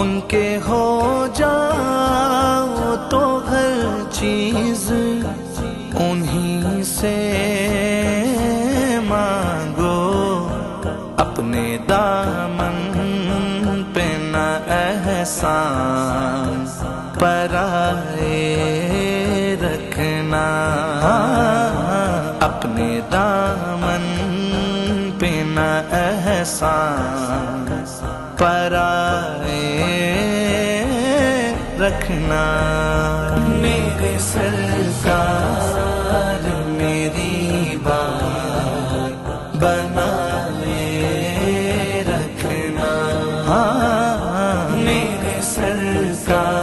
ان کے ہو جاؤ تو ہر چیز انہی سے مانگو، اپنے دامن پہ نہ احسان پرائے رکھنا، اپنے دامن پہ نہ احسان پرائے رکھنا۔ میرے سرکار میری بات بنائے رکھنا، میرے سرکار